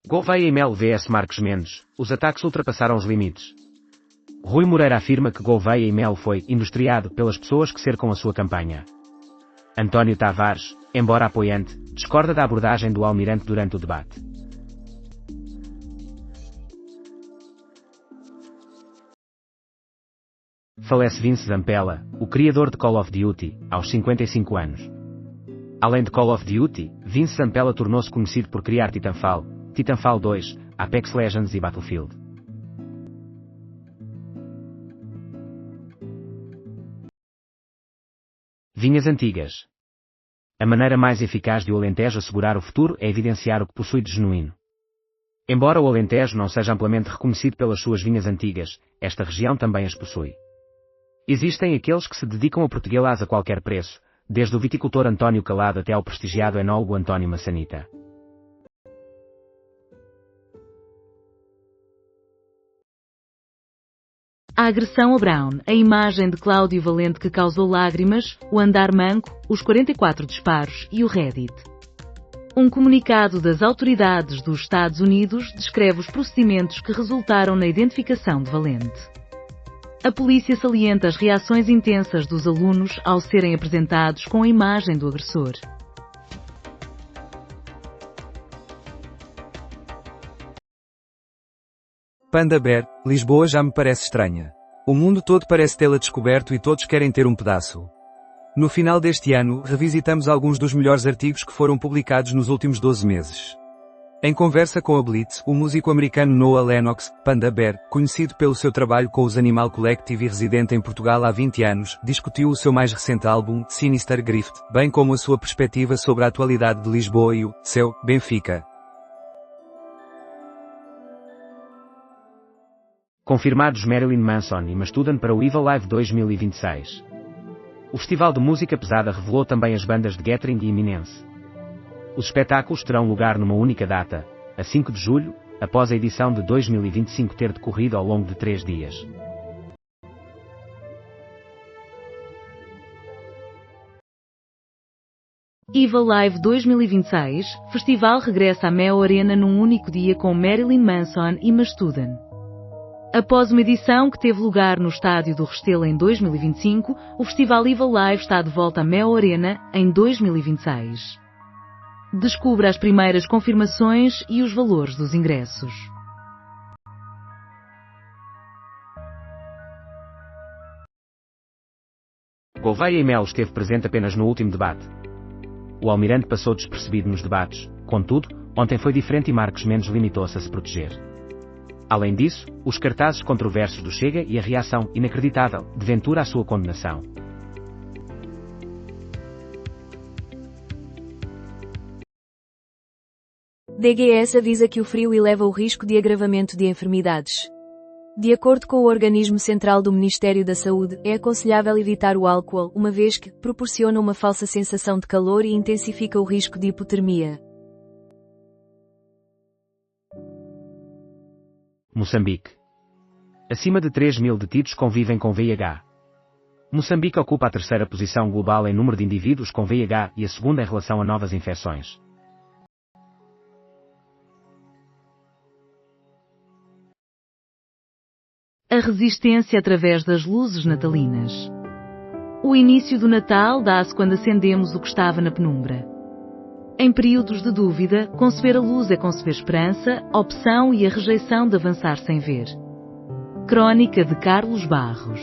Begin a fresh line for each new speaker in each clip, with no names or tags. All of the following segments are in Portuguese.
Gouveia e Melo vs Marcos Mendes, os ataques ultrapassaram os limites. Rui Moreira afirma que Gouveia e Melo foi industriado pelas pessoas que cercam a sua campanha. António Tavares, embora apoiante, discorda da abordagem do almirante durante o debate. Falece Vince Zampella, o criador de Call of Duty, aos 55 anos. Além de Call of Duty, Vince Zampella tornou-se conhecido por criar Titanfall, Titanfall 2, Apex Legends e Battlefield. Vinhas antigas. A maneira mais eficaz de o Alentejo assegurar o futuro é evidenciar o que possui de genuíno. Embora o Alentejo não seja amplamente reconhecido pelas suas vinhas antigas, esta região também as possui. Existem aqueles que se dedicam a portuguelás a qualquer preço, desde o viticultor António Calado até ao prestigiado enólogo António Massanita.
A agressão a Brown, a imagem de Cláudio Valente que causou lágrimas, o andar manco, os 44 disparos e o Reddit. Um comunicado das autoridades dos Estados Unidos descreve os procedimentos que resultaram na identificação de Valente. A polícia salienta as reações intensas dos alunos ao serem apresentados com a imagem do agressor.
Panda Bear, Lisboa já me parece estranha. O mundo todo parece tê-la descoberto e todos querem ter um pedaço. No final deste ano, revisitamos alguns dos melhores artigos que foram publicados nos últimos 12 meses. Em conversa com a Blitz, o músico americano Noah Lennox, Panda Bear, conhecido pelo seu trabalho com os Animal Collective e residente em Portugal há 20 anos, discutiu o seu mais recente álbum, Sinister Grift, bem como a sua perspectiva sobre a atualidade de Lisboa e o seu Benfica.
Confirmados Marilyn Manson e Mastodon para o Evil Live 2026. O Festival de Música Pesada revelou também as bandas de Gathering e Eminence. Os espetáculos terão lugar numa única data, a 5 de julho, após a edição de 2025 ter decorrido ao longo de 3 dias.
Evil Live 2026, festival regressa à Mel Arena num único dia com Marilyn Manson e Mastodon. Após uma edição que teve lugar no Estádio do Restelo em 2025, o Festival Evil Live está de volta à Mel Arena em 2026. Descubra as primeiras confirmações e os valores dos ingressos.
Gouveia e Melo esteve presente apenas no último debate. O almirante passou despercebido nos debates, contudo, ontem foi diferente e Marcos Mendes limitou-se a se proteger. Além disso, os cartazes controversos do Chega e a reação inacreditável de Ventura à sua condenação.
DGS avisa que o frio eleva o risco de agravamento de enfermidades. De acordo com o Organismo Central do Ministério da Saúde, é aconselhável evitar o álcool, uma vez que proporciona uma falsa sensação de calor e intensifica o risco de hipotermia.
Moçambique. Acima de 3.000 detidos convivem com VIH. Moçambique ocupa a terceira posição global em número de indivíduos com VIH e a segunda em relação a novas infecções.
A resistência através das luzes natalinas. O início do Natal dá-se quando acendemos o que estava na penumbra. Em períodos de dúvida, conceber a luz é conceber esperança, opção e a rejeição de avançar sem ver. Crónica de Carlos Barros.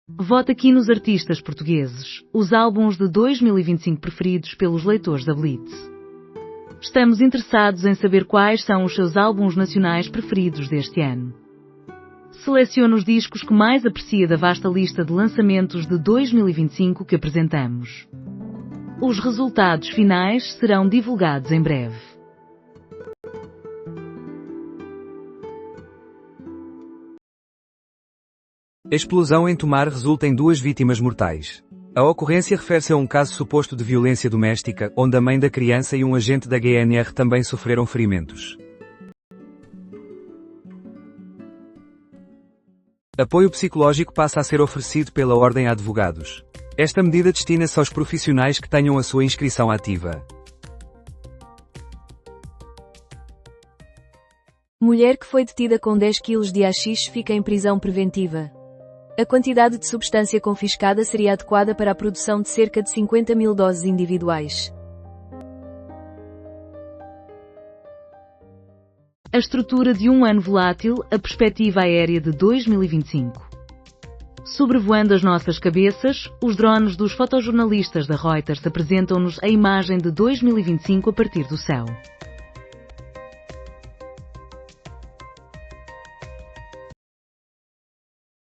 Vote aqui nos artistas portugueses, os álbuns de 2025 preferidos pelos leitores da Blitz. Estamos interessados em saber quais são os seus álbuns nacionais preferidos deste ano. Selecione os discos que mais aprecia da vasta lista de lançamentos de 2025 que apresentamos. Os resultados finais serão divulgados em breve.
Explosão em Tomar resulta em 2 vítimas mortais. A ocorrência refere-se a um caso suposto de violência doméstica, onde a mãe da criança e um agente da GNR também sofreram ferimentos. Apoio psicológico passa a ser oferecido pela Ordem a advogados. Esta medida destina-se aos profissionais que tenham a sua inscrição ativa.
Mulher que foi detida com 10 kg de haxixe fica em prisão preventiva. A quantidade de substância confiscada seria adequada para a produção de cerca de 50.000 doses individuais.
A estrutura de um ano volátil, a perspectiva aérea de 2025. Sobrevoando as nossas cabeças, os drones dos fotojornalistas da Reuters apresentam-nos a imagem de 2025 a partir do céu.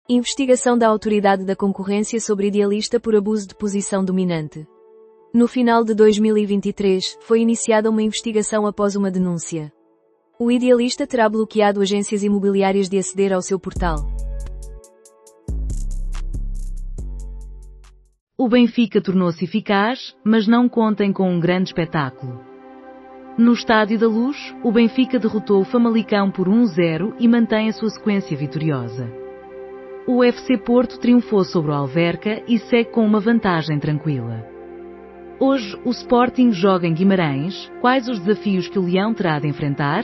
Investigação da Autoridade da Concorrência sobre idealista por abuso de posição dominante. No final de 2023, foi iniciada uma investigação após uma denúncia. O idealista terá bloqueado agências imobiliárias de aceder ao seu portal.
O Benfica tornou-se eficaz, mas não contem com um grande espetáculo. No Estádio da Luz, o Benfica derrotou o Famalicão por 1-0 e mantém a sua sequência vitoriosa. O FC Porto triunfou sobre o Alverca e segue com uma vantagem tranquila. Hoje, o Sporting joga em Guimarães. Quais os desafios que o Leão terá de enfrentar?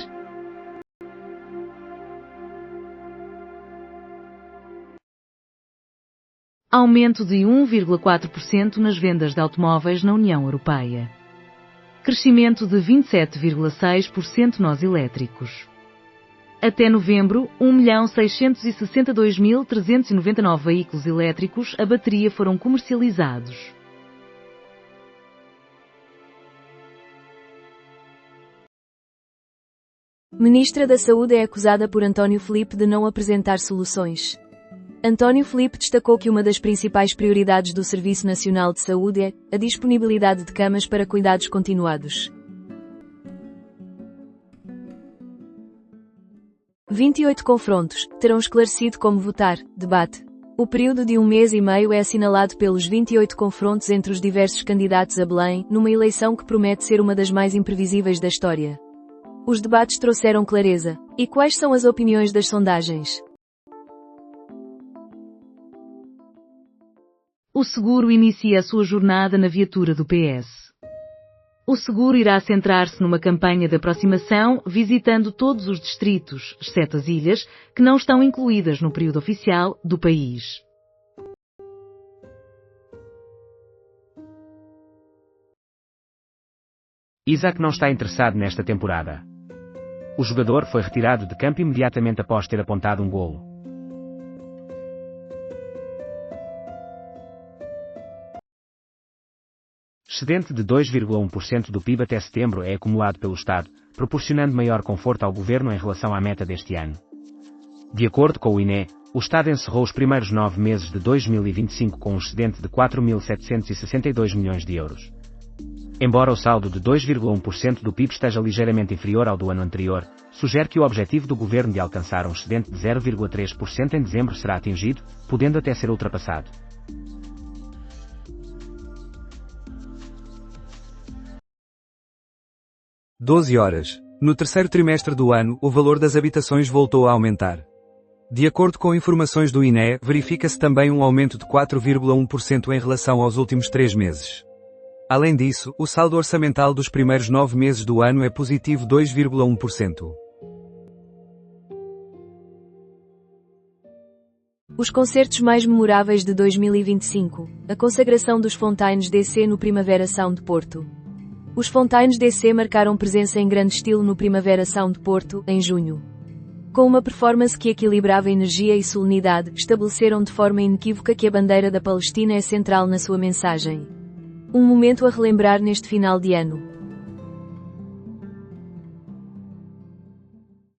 Aumento de 1,4% nas vendas de automóveis na União Europeia. Crescimento de 27,6% nos elétricos. Até novembro, 1.662.399 veículos elétricos a bateria foram comercializados.
Ministra da Saúde é acusada por António Filipe de não apresentar soluções. António Filipe destacou que uma das principais prioridades do Serviço Nacional de Saúde é a disponibilidade de camas para cuidados continuados. 28 confrontos terão esclarecido como votar. Debate. O período de 1 mês e meio é assinalado pelos 28 confrontos entre os diversos candidatos a Belém, numa eleição que promete ser uma das mais imprevisíveis da história. Os debates trouxeram clareza. E quais são as opiniões das sondagens?
O seguro inicia a sua jornada na viatura do PS. O seguro irá centrar-se numa campanha de aproximação, visitando todos os distritos, exceto as ilhas, que não estão incluídas no período oficial do país.
Isaac não está interessado nesta temporada. O jogador foi retirado de campo imediatamente após ter apontado um golo. Excedente de 2,1% do PIB até setembro é acumulado pelo Estado, proporcionando maior conforto ao governo em relação à meta deste ano. De acordo com o INE, o Estado encerrou os primeiros 9 meses de 2025 com um excedente de 4.762 milhões de euros. Embora o saldo de 2,1% do PIB esteja ligeiramente inferior ao do ano anterior, sugere que o objetivo do governo de alcançar um excedente de 0,3% em dezembro será atingido, podendo até ser ultrapassado.
(12 horas). No terceiro trimestre do ano, o valor das habitações voltou a aumentar. De acordo com informações do INE, verifica-se também um aumento de 4,1% em relação aos últimos 3 meses. Além disso, o saldo orçamental dos primeiros 9 meses do ano é positivo 2,1%.
Os concertos mais memoráveis de 2025. A consagração dos Fontaines DC no Primavera Sound Porto. Os Fontaines DC marcaram presença em grande estilo no Primavera Sound Porto, em junho. Com uma performance que equilibrava energia e solenidade, estabeleceram de forma inequívoca que a bandeira da Palestina é central na sua mensagem. Um momento a relembrar neste final de ano.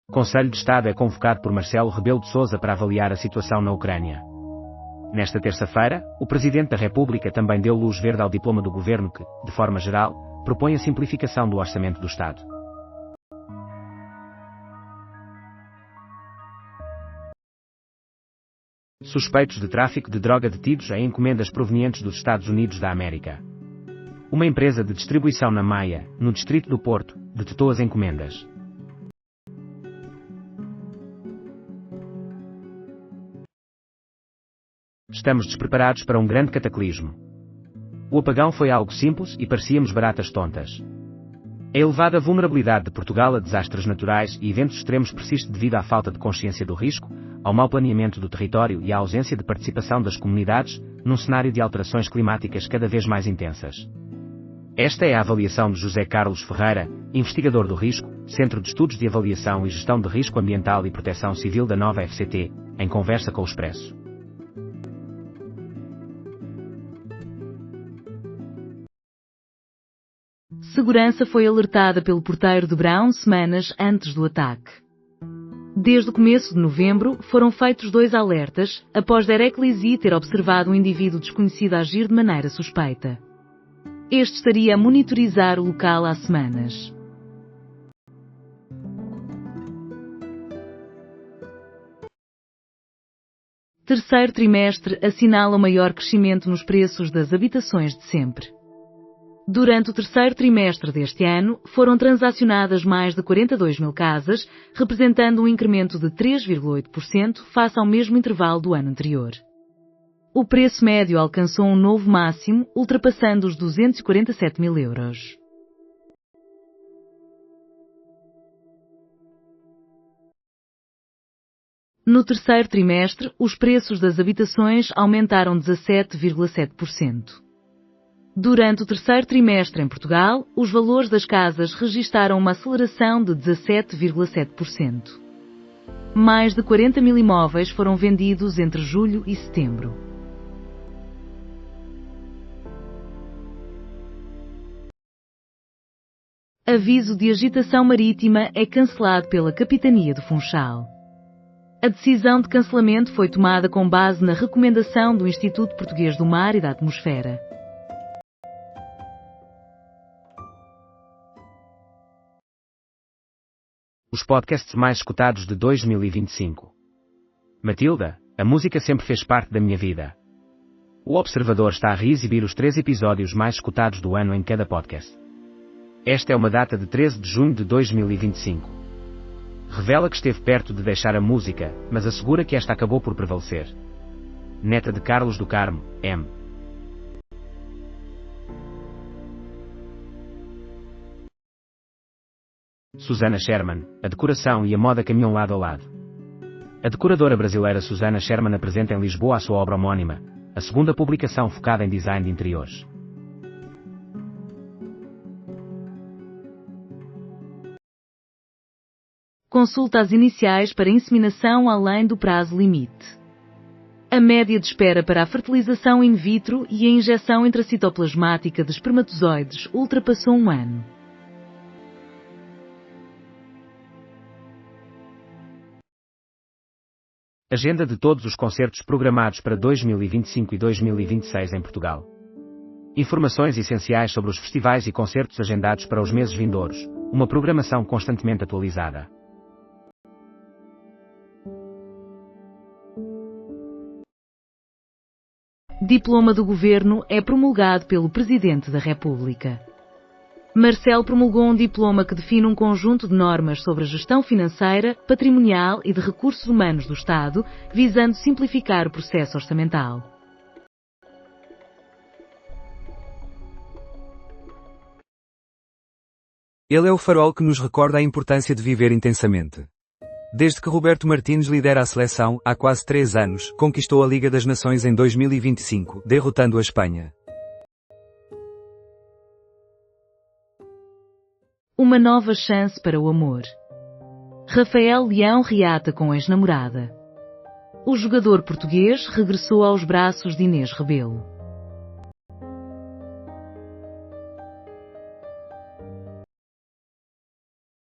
O Conselho de Estado é convocado por Marcelo Rebelo de Sousa para avaliar a situação na Ucrânia. Nesta terça-feira, o Presidente da República também deu luz verde ao diploma do Governo que, de forma geral, propõe a simplificação do orçamento do Estado. Suspeitos de tráfico de droga detidos em encomendas provenientes dos Estados Unidos da América. Uma empresa de distribuição na Maia, no distrito do Porto, detetou as encomendas. estamos despreparados para um grande cataclismo. O apagão foi algo simples e parecíamos baratas tontas. A elevada vulnerabilidade de Portugal a desastres naturais e eventos extremos persiste devido à falta de consciência do risco, ao mau planeamento do território e à ausência de participação das comunidades, num cenário de alterações climáticas cada vez mais intensas. Esta é a avaliação de José Carlos Ferreira, investigador do risco, Centro de Estudos de Avaliação e Gestão de Risco Ambiental e Proteção Civil da Nova FCT, em conversa com o Expresso.
Segurança foi alertada pelo porteiro de Brown semanas antes do ataque. Desde o começo de novembro, foram feitos 2 alertas, após Derek Lizzie ter observado um indivíduo desconhecido agir de maneira suspeita. Este estaria a monitorizar o local há semanas. Terceiro trimestre assinala o maior crescimento nos preços das habitações de sempre. Durante o terceiro trimestre deste ano, foram transacionadas mais de 42 mil casas, representando um incremento de 3,8% face ao mesmo intervalo do ano anterior. O preço médio alcançou um novo máximo, ultrapassando os 247 mil euros. No terceiro trimestre, os preços das habitações aumentaram 17,7%. Durante o terceiro trimestre em Portugal, os valores das casas registaram uma aceleração de 17,7%. Mais de 40 mil imóveis foram vendidos entre julho e setembro. Aviso de agitação marítima é cancelado pela Capitania do Funchal. A decisão de cancelamento foi tomada com base na recomendação do Instituto Português do Mar e da Atmosfera.
Os podcasts mais escutados de 2025. Matilda, a música sempre fez parte da minha vida. O Observador está a reexibir os 3 episódios mais escutados do ano em cada podcast. Esta é uma data de 13 de junho de 2025. Revela que esteve perto de deixar a música, mas assegura que esta acabou por prevalecer. Neta de Carlos do Carmo, M. Susana Sherman, a decoração e a moda caminham lado a lado. A decoradora brasileira Susana Sherman apresenta em Lisboa a sua obra homónima, a segunda publicação focada em design de interiores.
Consulta as iniciais para inseminação além do prazo limite. A média de espera para a fertilização in vitro e a injeção intracitoplasmática de espermatozoides ultrapassou 1 ano.
Agenda de todos os concertos programados para 2025 e 2026 em Portugal. Informações essenciais sobre os festivais e concertos agendados para os meses vindouros, uma programação constantemente atualizada.
Diploma do Governo é promulgado pelo Presidente da República. Marcelo promulgou um diploma que define um conjunto de normas sobre a gestão financeira, patrimonial e de recursos humanos do Estado, visando simplificar o processo orçamental.
Ele é o farol que nos recorda a importância de viver intensamente. Desde que Roberto Martínez lidera a seleção, há quase 3 anos, conquistou a Liga das Nações em 2025, derrotando a Espanha.
Uma nova chance para o amor. Rafael Leão reata com ex-namorada. O jogador português regressou aos braços de Inês Rebelo.